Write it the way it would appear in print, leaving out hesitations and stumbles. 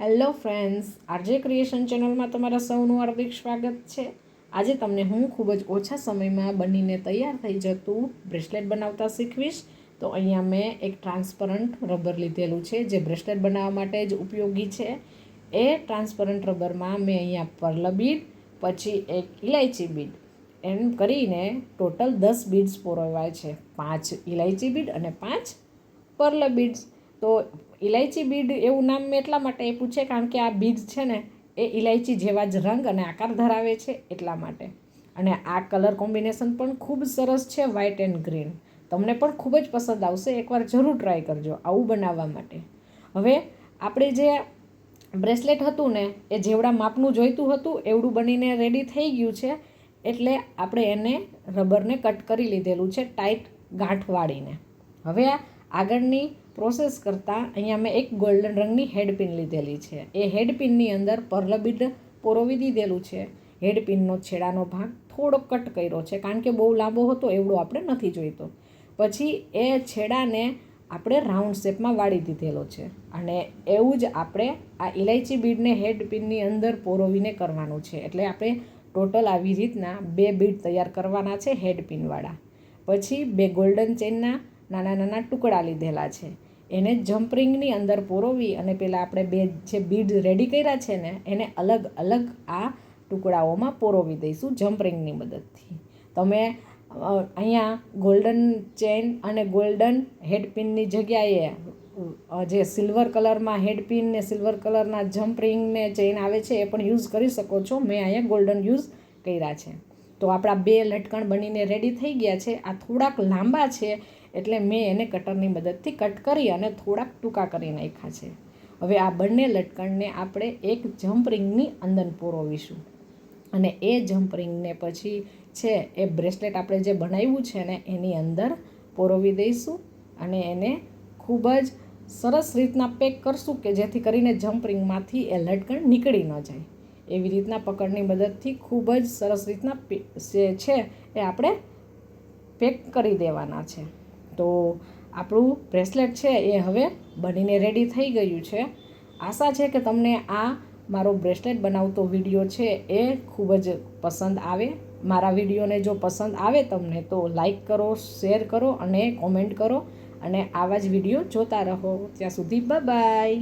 Hello friends, RJ creation ચેનલમાં તમારા સૌનું હાર્દિક સ્વાગત છે। આજે તમને હું ખૂબ જ ઓછા સમયમાં બનીને તૈયાર થઈ જતું બ્રેસલેટ બનાવતા શીખવીશ। તો અહીંયા મેં એક ટ્રાન્સપરન્ટ રબર લીધેલું છે જે બ્રેસલેટ બનાવવા માટે જ ઉપયોગી છે। એ ટ્રાન્સપરન્ટ રબરમાં મેં અહીંયા પર્લ બીડ, પછી એક ઇલાયચી બીડ, એમ કરીને ટોટલ 10 બીડ્સ પરોવાય છે। 5 ઇલાયચી બીડ અને 5 પર્લ બીડ્સ। તો ઇલાયચી બીડ એવું નામ મેં એટલા માટે આપ્યું છે કારણ કે આ બીડ્સ છે ને એ ઇલાયચી જેવા જ રંગ અને આકાર ધરાવે છે એટલા માટે। અને આ કલર કોમ્બિનેશન પણ ખૂબ સરસ છે, વ્હાઇટ એન્ડ ગ્રીન। તમને પણ ખૂબ જ પસંદ આવશે, એકવાર જરૂર ટ્રાય કરજો આવું બનાવવા માટે। હવે આપણે જે બ્રેસલેટ હતું ને એ જેવડા માપનું જોઈતું હતું એવડું બનીને રેડી થઈ ગયું છે। એટલે આપણે એને રબરને કટ કરી લીધેલું છે ટાઈટ ગાંઠ વાળીને। હવે આગળની પ્રોસેસ કરતાં અહીંયા મેં એક ગોલ્ડન રંગની હેડપિન લીધેલી છે। એ હેડપિનની અંદર પર્લ બીડ પરોવી દીધેલું છે। હેડપિનનો છેડાનો ભાગ થોડો કટ કર્યો છે કારણ કે બહુ લાંબો હતો એવડો આપણે નથી જોઈતો। પછી એ છેડાને આપણે રાઉન્ડ શેપમાં વાળી દીધેલો છે અને એવું જ આપણે આ ઇલાયચી બીડને હેડપિનની અંદર પરોવીને કરવાનું છે। એટલે આપણે ટોટલ આવી રીતના 2 બીડ તૈયાર કરવાના છે હેડપિનવાળા। પછી 2 ગોલ્ડન ચેનના નાના નાના ટુકડા લીધેલા છે, એને જમ્પરિંગની અંદર પરોવી અને પહેલાં આપણે 2 જે બીડ રેડી કર્યા છે ને એને અલગ અલગ આ ટુકડાઓમાં પરોવી દઈશું જમ્પરિંગની મદદથી। તમે અહીંયા ગોલ્ડન ચેન અને ગોલ્ડન હેડપિનની જગ્યાએ જે સિલ્વર કલરમાં હેડપિન ને સિલ્વર કલરના જમ્પરિંગ ને ચેન આવે છે એ પણ યુઝ કરી શકો છો। મેં અહીંયા ગોલ્ડન યુઝ કર્યા છે। તો આપણા 2 લટકણ બનીને રેડી થઈ ગયા છે। આ થોડાક લાંબા છે એટલે મેં એને કટરની મદદથી કટ કરી અને થોડાક ટૂંકા કરી નાખ્યા છે। હવે આ બંને લટકણને આપણે એક જમ્પરિંગની અંદર પરોવીશું અને એ જમ્પરિંગને પછી છે એ બ્રેસલેટ આપણે જે બનાવ્યું છે ને એની અંદર પરોવી દઈશું અને એને ખૂબ જ સરસ રીતના પેક કરશું કે જેથી કરીને જમ્પરિંગમાંથી એ લટકણ નીકળી ન જાય। એવી રીતના પકડની મદદથી ખૂબ જ સરસ રીતના છે એ આપણે પેક કરી દેવાના છે। તો આપણું બ્રેસલેટ છે એ હવે બનીને રેડી થઈ ગયું છે। આશા છે કે તમને આ મારો બ્રેસલેટ બનાવતો વિડીયો છે એ ખૂબ જ પસંદ આવે। મારા વિડીયોને જો પસંદ આવે તમને તો લાઈક કરો, શેર કરો અને કોમેન્ટ કરો અને આવા જ વિડીયો જોતા રહો। ત્યાં સુધી બાય બાય।